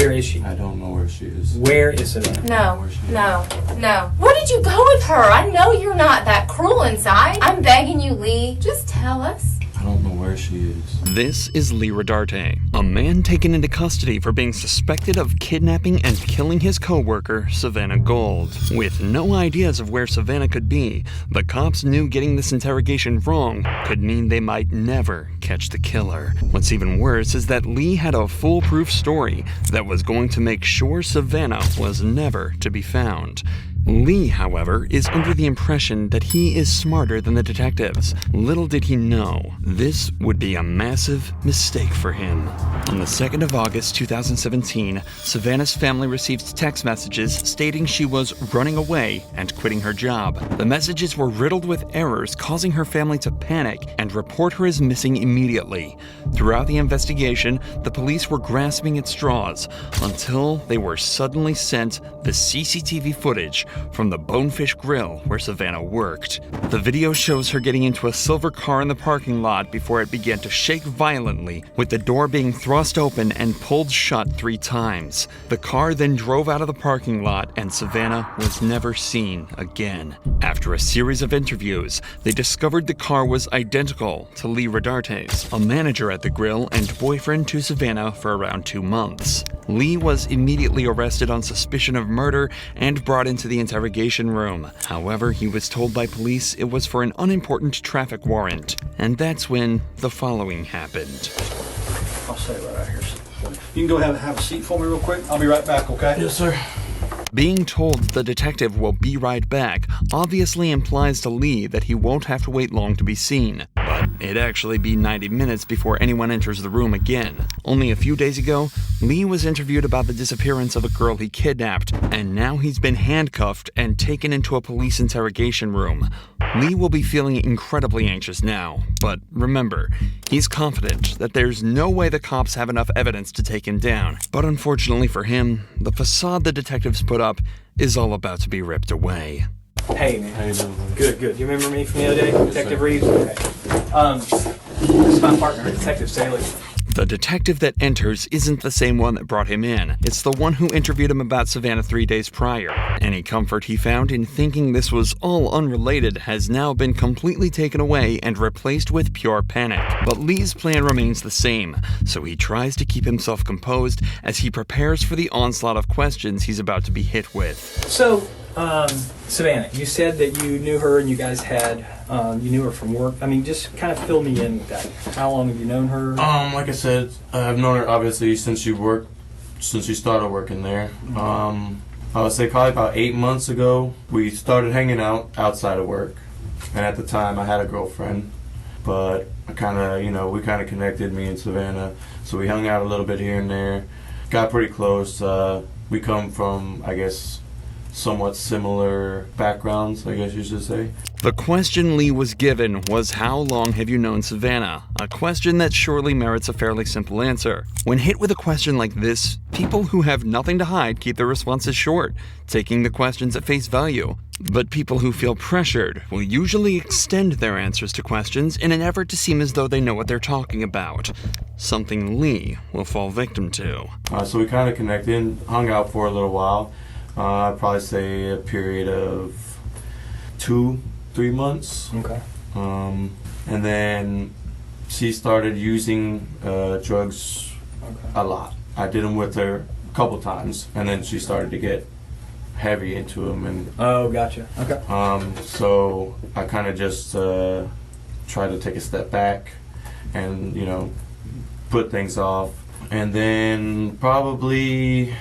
Where is she? I don't know where she is. Where is Savannah? No. Where did you go with her? I know you're not that cruel inside. I'm begging you, Lee. Just tell us. I don't know where she is. This is Lee Rodarte, a man taken into custody for being suspected of kidnapping and killing his co-worker, Savannah Gold. With no ideas of where Savannah could be, the cops knew getting this interrogation wrong could mean they might never catch the killer. What's even worse is that Lee had a foolproof story that was going to make sure Savannah was never to be found. Lee, however, is under the impression that he is smarter than the detectives. Little did he know, this would be a massive mistake for him. On the 2nd of August 2017, Savannah's family received text messages stating she was running away and quitting her job. The messages were riddled with errors, causing her family to panic and report her as missing immediately. Throughout the investigation, the police were grasping at straws until they were suddenly sent the CCTV footage from the Bonefish Grill where Savannah worked. The video shows her getting into a silver car in the parking lot before it began to shake violently, with the door being thrust open and pulled shut 3 times. The car then drove out of the parking lot and Savannah was never seen again. After a series of interviews, they discovered the car was identical to Lee Rodarte's, a manager at the grill and boyfriend to Savannah for around 2 months. Lee was immediately arrested on suspicion of murder and brought into the interrogation room. However, he was told by police it was for an unimportant traffic warrant, and that's when the following happened. I'll stay right out here. You can go have a seat for me real quick. I'll be right back, okay? Yes, sir. Being told the detective will be right back obviously implies to Lee that he won't have to wait long to be seen. But it'd actually be 90 minutes before anyone enters the room again. Only a few days ago, Lee was interviewed about the disappearance of a girl he kidnapped, and now he's been handcuffed and taken into a police interrogation room. Lee will be feeling incredibly anxious now, but remember, he's confident that there's no way the cops have enough evidence to take him down. But unfortunately for him, the facade the detectives put up is all about to be ripped away. Hey, man. How you doing? Good. You remember me from the other day? Detective sir. Reeves? Okay. This is my partner, Detective Staley. The detective that enters isn't the same one that brought him in. It's the one who interviewed him about Savannah 3 days prior. Any comfort he found in thinking this was all unrelated has now been completely taken away and replaced with pure panic. But Lee's plan remains the same, so he tries to keep himself composed as he prepares for the onslaught of questions he's about to be hit with. So, Savannah, you said that you knew her and you guys had, you knew her from work. I mean, just kind of fill me in with that. How long have you known her? Like I said, I've known her obviously since she started working there. I would say probably about 8 months ago, we started hanging out outside of work. And at the time, I had a girlfriend, but we kind of connected, me and Savannah. So we hung out a little bit here and there, got pretty close. We come from, I guess, somewhat similar backgrounds, I guess you should say. The question Lee was given was, how long have you known Savannah? A question that surely merits a fairly simple answer. When hit with a question like this, people who have nothing to hide keep their responses short, taking the questions at face value. But people who feel pressured will usually extend their answers to questions in an effort to seem as though they know what they're talking about. Something Lee will fall victim to. So we kind of connected, hung out for a little while. I'd probably say a period of 2-3 months. Okay. And then she started using drugs a lot. I did them with her a couple times, and then she started to get heavy into them. And Oh, gotcha. Okay. so I kind of just tried to take a step back and, put things off. And then probably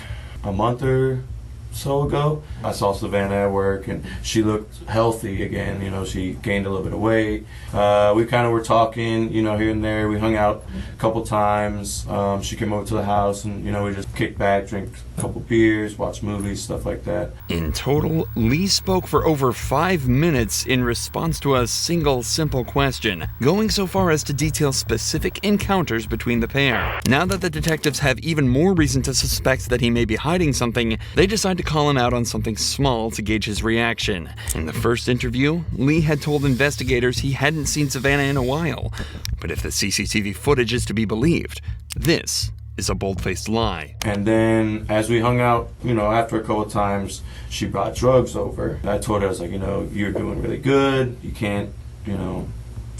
a month or so ago, I saw Savannah at work and she looked healthy again. She gained a little bit of weight. We kind of were talking, here and there. We hung out a couple times. She came over to the house and, we just kicked back, drank a couple beers, watched movies, stuff like that. In total, Lee spoke for over 5 minutes in response to a single simple question, going so far as to detail specific encounters between the pair. Now that the detectives have even more reason to suspect that he may be hiding something, they decide to call him out on something small to gauge his reaction. In the first interview, Lee had told investigators he hadn't seen Savannah in a while. But if the CCTV footage is to be believed, this is a bold-faced lie. And then as we hung out, after a couple of times, she brought drugs over. I told her, I was like, you're doing really good. You can't, you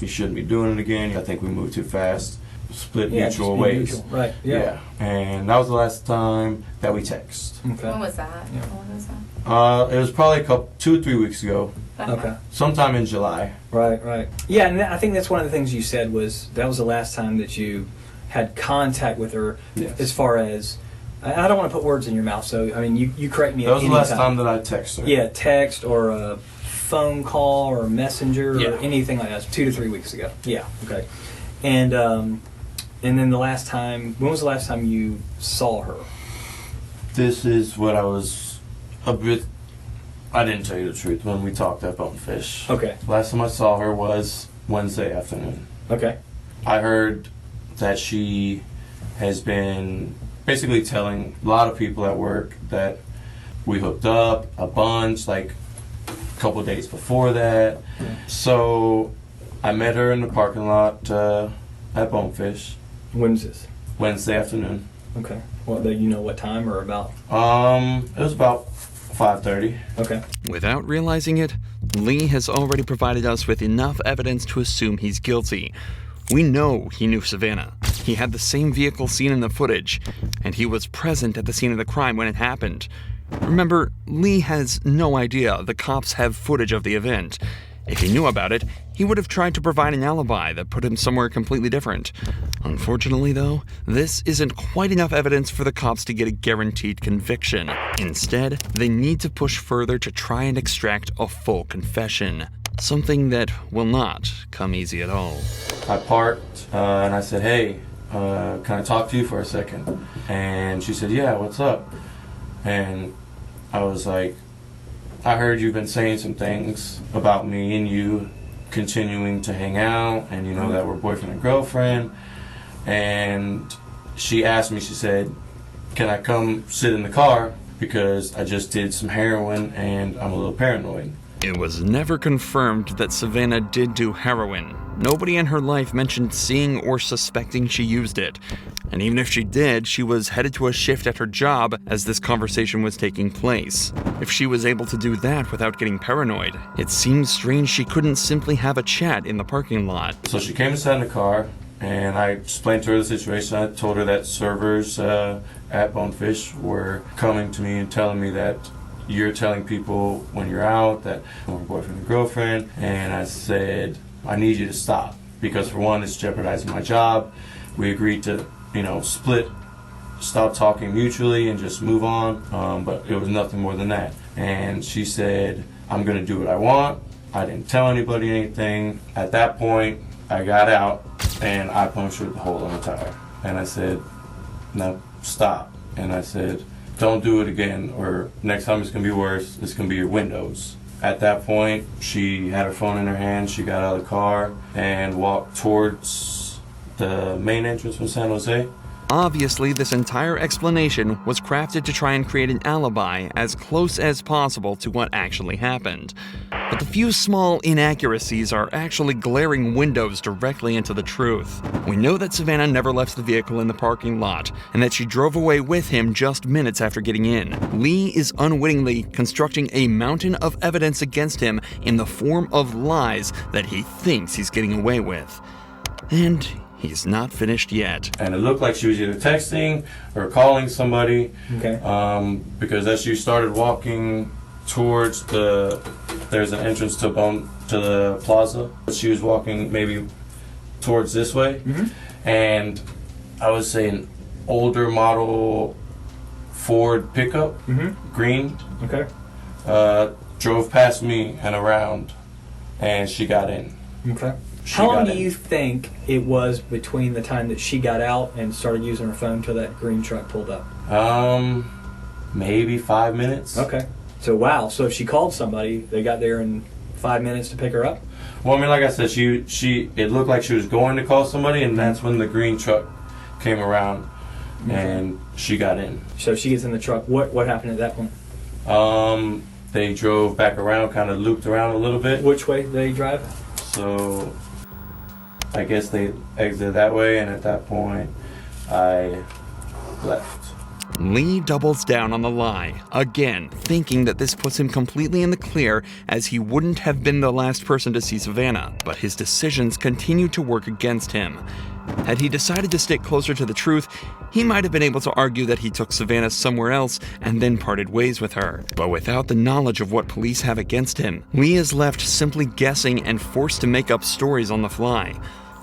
shouldn't be doing it again. I think we moved too fast. Split mutual ways. Mutual. Right, yeah. And that was the last time that we text. Okay. When was that? Yeah. When was that? It was probably 2 or 3 weeks ago. Okay. Sometime in July. Right. Yeah, and I think that's one of the things you said was that was the last time that you had contact with her. Yes. As far as, I don't want to put words in your mouth, so I mean you correct me. That was at the any last time that I texted her. Yeah, text or a phone call or messenger or anything like that. 2 to 3 weeks ago. Yeah. Okay. And then the last time, when was the last time you saw her? This is what I was a bit. I didn't tell you the truth when we talked at Bonefish. Okay. Last time I saw her was Wednesday afternoon. Okay. I heard that she has been basically telling a lot of people at work that we hooked up a bunch, like a couple days before that. Yeah. So I met her in the parking lot at Bonefish. When was this? Wednesday afternoon. Okay. Well, do you know what time or about? It was about 5:30. Okay. Without realizing it, Lee has already provided us with enough evidence to assume he's guilty. We know he knew Savannah. He had the same vehicle seen in the footage, and he was present at the scene of the crime when it happened. Remember, Lee has no idea the cops have footage of the event. If he knew about it, he would have tried to provide an alibi that put him somewhere completely different. Unfortunately, though, this isn't quite enough evidence for the cops to get a guaranteed conviction. Instead, they need to push further to try and extract a full confession. Something that will not come easy at all. I parked and I said, hey, can I talk to you for a second? And she said, yeah, what's up? And I was like, I heard you've been saying some things about me and you continuing to hang out, and that we're boyfriend and girlfriend. And she asked me, she said, can I come sit in the car because I just did some heroin and I'm a little paranoid. It was never confirmed that Savannah did do heroin. Nobody in her life mentioned seeing or suspecting she used it. And even if she did, she was headed to a shift at her job as this conversation was taking place. If she was able to do that without getting paranoid, it seems strange she couldn't simply have a chat in the parking lot. So she came and sat in the car, and I explained to her the situation. I told her that servers at Bonefish were coming to me and telling me that you're telling people when you're out that we're boyfriend and girlfriend. And I said, I need you to stop, because for one, it's jeopardizing my job. We agreed to, split, stop talking mutually and just move on. But it was nothing more than that. And she said, I'm gonna do what I want. I didn't tell anybody anything. At that point, I got out and I punctured the hole in the tire. And I said, no, stop. And I said, don't do it again, or next time it's gonna be worse. It's gonna be your windows. At that point, she had her phone in her hand. She got out of the car and walked towards the main entrance from San Jose. Obviously, this entire explanation was crafted to try and create an alibi as close as possible to what actually happened. But the few small inaccuracies are actually glaring windows directly into the truth. We know that Savannah never left the vehicle in the parking lot, and that she drove away with him just minutes after getting in. Lee is unwittingly constructing a mountain of evidence against him in the form of lies that he thinks he's getting away with. And he's not finished yet. And it looked like she was either texting or calling somebody. Okay. Because as she started walking towards there's an entrance to the plaza. She was walking maybe towards this way. Mm-hmm. And I would say an older model Ford pickup, green, Okay. drove past me and around, and she got in. Okay. She How long got do in. you think it was between the time that she got out and started using her phone till that green truck pulled up? Maybe 5 minutes. Okay. So wow. So if she called somebody, they got there in 5 minutes to pick her up? Well, I mean, like I said, it looked like she was going to call somebody, and that's when the green truck came around, and she got in. So she gets in the truck. What happened at that point? They drove back around, kind of looped around a little bit. Which way did they drive? So I guess they exited that way, and at that point, I left. Lee doubles down on the lie, again, thinking that this puts him completely in the clear as he wouldn't have been the last person to see Savannah, but his decisions continue to work against him. Had he decided to stick closer to the truth, he might have been able to argue that he took Savannah somewhere else and then parted ways with her. But without the knowledge of what police have against him, Lee is left simply guessing and forced to make up stories on the fly.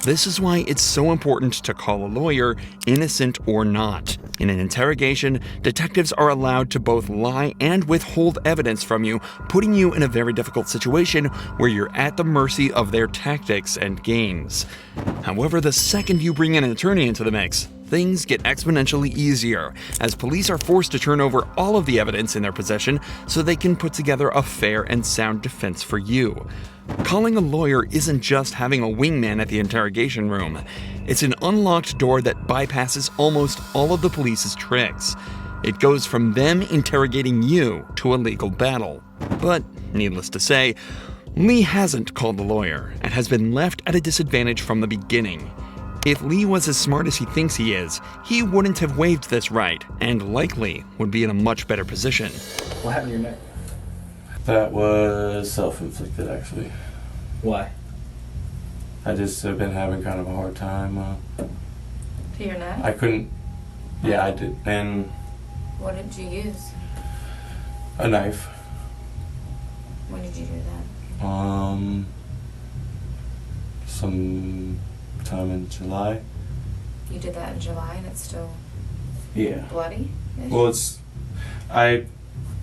This is why it's so important to call a lawyer, innocent or not. In an interrogation, detectives are allowed to both lie and withhold evidence from you, putting you in a very difficult situation where you're at the mercy of their tactics and games. However, the second you bring an attorney into the mix, things get exponentially easier, as police are forced to turn over all of the evidence in their possession so they can put together a fair and sound defense for you. Calling a lawyer isn't just having a wingman at the interrogation room. It's an unlocked door that bypasses almost all of the police's tricks. It goes from them interrogating you to a legal battle. But, needless to say, Lee hasn't called the lawyer and has been left at a disadvantage from the beginning. If Lee was as smart as he thinks he is, he wouldn't have waived this right, and likely would be in a much better position. What happened to your neck? That was self-inflicted, actually. Why? I just have been having kind of a hard time. To your neck? I couldn't. Yeah, I did. And What did you use? a knife. When did you do that? Some time in July. You did that in July and it's still Yeah. bloody? Well, I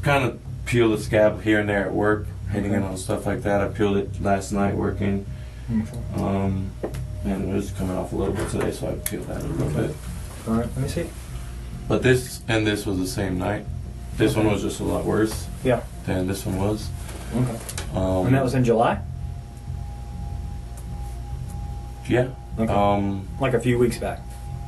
kind of peel the scab here and there at work, hitting it on stuff like that. I peeled it last night working, and it was coming off a little bit today, so I peeled that a little bit. All right, let me see. But this was the same night. This one was just a lot worse Yeah. than this one was. Okay. And that was in July? Yeah. Okay. Like a few weeks back.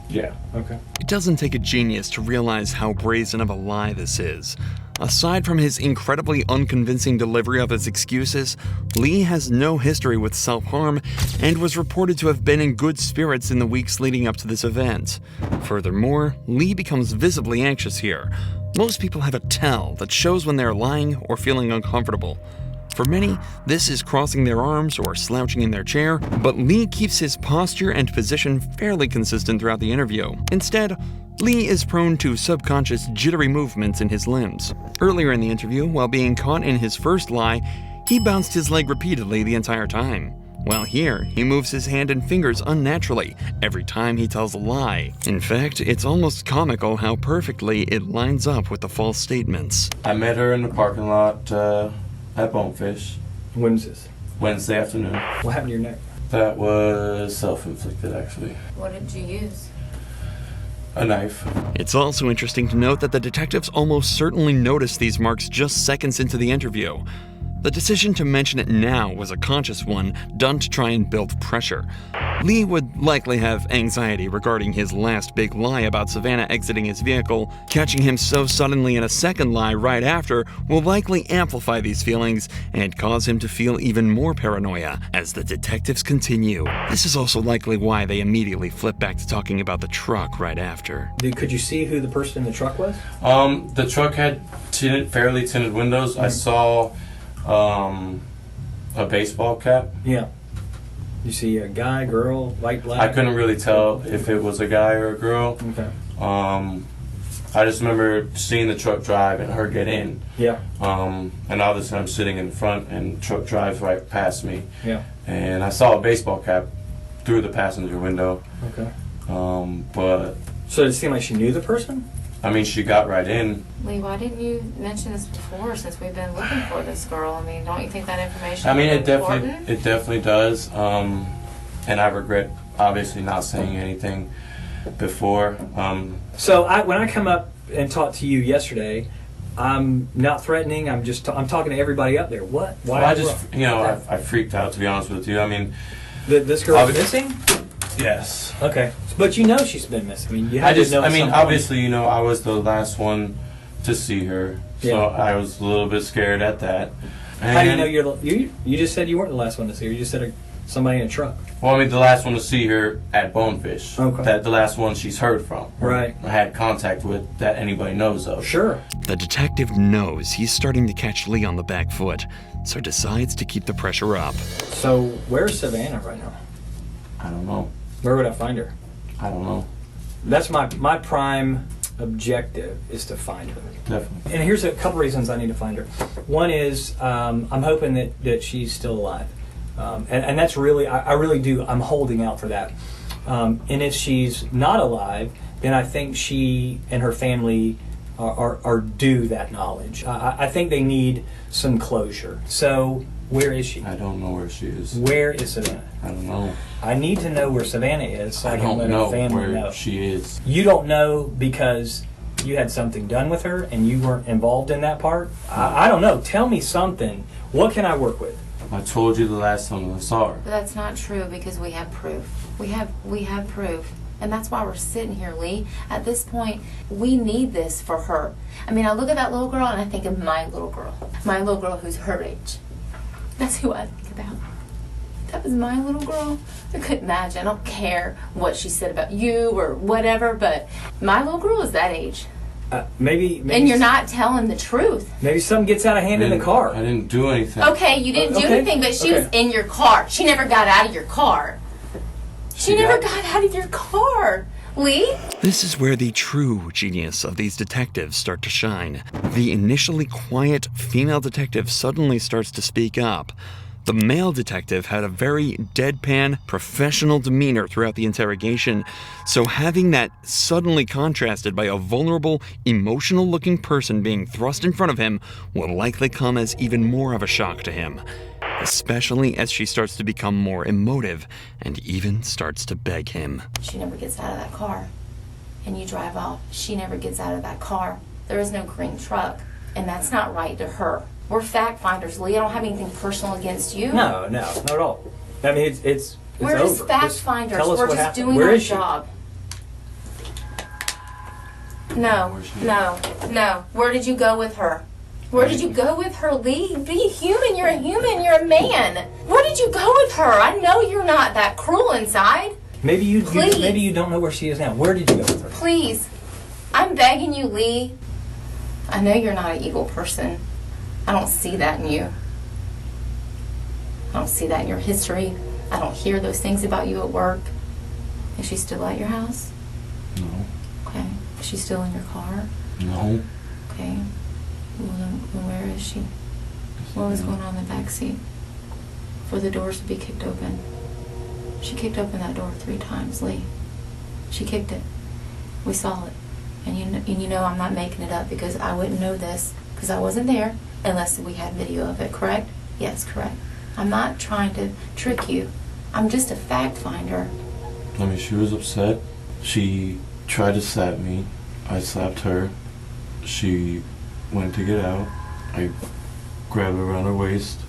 Yeah. Okay. It doesn't take a genius to realize how brazen of a lie this is. Aside from his incredibly unconvincing delivery of his excuses, Lee has no history with self-harm and was reported to have been in good spirits in the weeks leading up to this event. Furthermore, Lee becomes visibly anxious here. Most people have a tell that shows when they're lying or feeling uncomfortable. For many, this is crossing their arms or slouching in their chair, but Lee keeps his posture and position fairly consistent throughout the interview. Instead, Lee is prone to subconscious jittery movements in his limbs. Earlier in the interview, while being caught in his first lie, he bounced his leg repeatedly the entire time. While here, he moves his hand and fingers unnaturally every time he tells a lie. In fact, it's almost comical how perfectly it lines up with the false statements. I met her in the parking lot at Bonefish When was this? Wednesday afternoon. What happened to your neck? That was self-inflicted, actually. What did you use? A knife. It's also interesting to note that the detectives almost certainly noticed these marks just seconds into the interview. The decision to mention it now was a conscious one, done to try and build pressure. Lee would likely have anxiety regarding his last big lie about Savannah exiting his vehicle. Catching him so suddenly in a second lie right after will likely amplify these feelings and cause him to feel even more paranoia as the detectives continue. This is also likely why they immediately flip back to talking about the truck right after. Could you see who the person in the truck was? The truck had fairly tinted windows. I saw a baseball cap. Yeah. You see a guy, girl, white, black? I couldn't really tell if it was a guy or a girl. Okay. I just remember seeing the truck drive and her get in. Yeah. And obviously I'm sitting in front and the truck drives right past me. Yeah. And I saw a baseball cap through the passenger window. Okay. But So did it seem like she knew the person? I mean, she got right in. Lee, why didn't you mention this before since we've been looking for this girl? I mean, don't you think that information I mean, is important? it definitely does. And I regret obviously not saying anything before. So when I come up and talk to you yesterday, I'm not threatening. I'm just I'm talking to everybody up there. What? Why? Well, I just I freaked out, to be honest with you. I mean, this girl's missing? yes. Okay, but you know she's been missing. I mean, you have to know. Obviously, I was the last one to see her, so Yeah. I was a little bit scared at that. How do you know you just said you weren't the last one to see her? You just said somebody in a truck. Well, I mean, the last one to see her at Bonefish. Okay. That the last one she's heard from. Right. I had contact with that anybody knows of. Sure. The detective knows he's starting to catch Lee on the back foot, so decides to keep the pressure up. So where's Savannah right now? I don't know. Where would I find her? I don't know. That's my prime objective, is to find her. Definitely. And here's a couple reasons I need to find her. One is I'm hoping that she's still alive. And that's really, I really do, I'm holding out for that. And if she's not alive, then I think she and her family are due that knowledge. I think they need some closure. So where is she? I don't know where she is. Where is Savannah? I don't know. I need to know where Savannah is so I can don't let know her family where know. she is. You don't know because you had something done with her and you weren't involved in that part? I don't know. Tell me something. What can I work with? I told you the last time I saw her. But that's not true because we have proof. We have proof. And that's why we're sitting here, Lee. At this point, we need this for her. I mean, I look at that little girl and I think of my little girl. My little girl who's her age. That's who I think about. That was my little girl. I couldn't imagine. I don't care what she said about you or whatever, but my little girl is that age. Maybe And you're not telling the truth. Maybe something gets out of hand in the car. I didn't do anything. Okay, you didn't do Okay, anything, but she was okay. in your car. She never got out of your car. She never got- got out of your car. Lee? This is where the true genius of these detectives start to shine. The initially quiet female detective suddenly starts to speak up. The male detective had a very deadpan, professional demeanor throughout the interrogation, so having that suddenly contrasted by a vulnerable, emotional-looking person being thrust in front of him will likely come as even more of a shock to him, especially as she starts to become more emotive and even starts to beg him. She never gets out of that car. And you drive off. She never gets out of that car. There is no green truck. And that's not right to her. We're fact finders, Lee. I don't have anything personal against you. No, not at all. I mean, it's We're just over. fact finders. tell us We're what just happened. doing Where our is she? job. No. Where did you go with her? Where did you go with her, Lee? Be human. You're a human. You're a man. Where did you go with her? I know you're not that cruel inside. Maybe you Please. maybe you don't know where she is now. Where did you go with her? Please. I'm begging you, Lee. I know you're not an evil person. I don't see that in you. I don't see that in your history. I don't hear those things about you at work. Is she still at your house? No. Okay. Is she still in your car? No. Okay. Well, then where is she? What was going on in the back seat? For the doors to be kicked open. She kicked open that door 3 times, Lee. She kicked it. We saw it. And you know I'm not making it up because I wouldn't know this because I wasn't there unless we had video of it, correct? Yes, correct. I'm not trying to trick you. I'm just a fact finder. I mean, she was upset. She tried to slap me. I slapped her. She went to get out. I grabbed her around her waist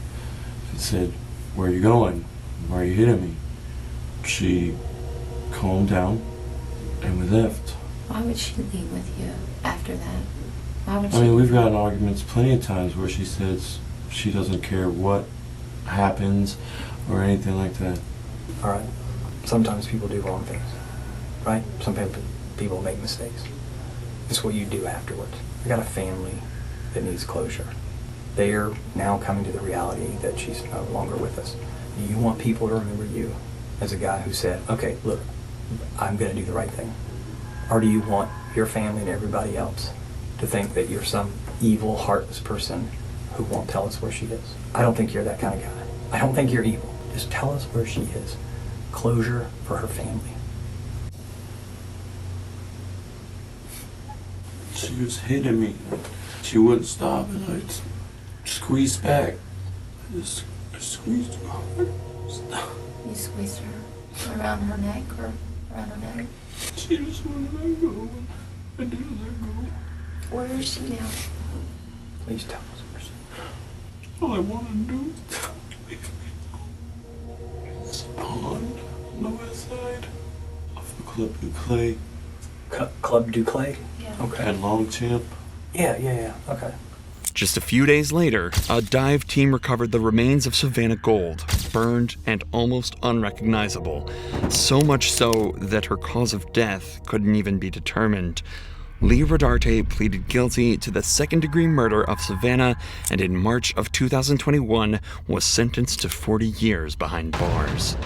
and said, "Where are you going? Why are you hitting me?" She calmed down and we left. Why would she leave with you after that? Why would she? I mean, we've gotten arguments plenty of times where she says she doesn't care what happens or anything like that. All right. Sometimes people do wrong things, right? Some people make mistakes. It's what you do afterwards. I got a family that needs closure. They are now coming to the reality that she's no longer with us. Do you want people to remember you as a guy who said, okay, look, I'm going to do the right thing? Or do you want your family and everybody else to think that you're some evil, heartless person who won't tell us where she is? I don't think you're that kind of guy. I don't think you're evil. Just tell us where she is. Closure for her family. She was hitting me. She wouldn't stop, and I squeezed back. I just squeezed her hard. Stop. You squeezed her around her neck or around her neck? She just wouldn't let go. I didn't let go. Where is she now? Please tell us where she is. All I want to do is leave me. It's a pond on the west side of the Club du Clay Club du Clay? Yeah. Okay. and Longchamp. Yeah. Okay. Just a few days later, a dive team recovered the remains of Savannah Gold, burned and almost unrecognizable, so much so that her cause of death couldn't even be determined. Lee Rodarte pleaded guilty to the second-degree murder of Savannah and in March of 2021 was sentenced to 40 years behind bars.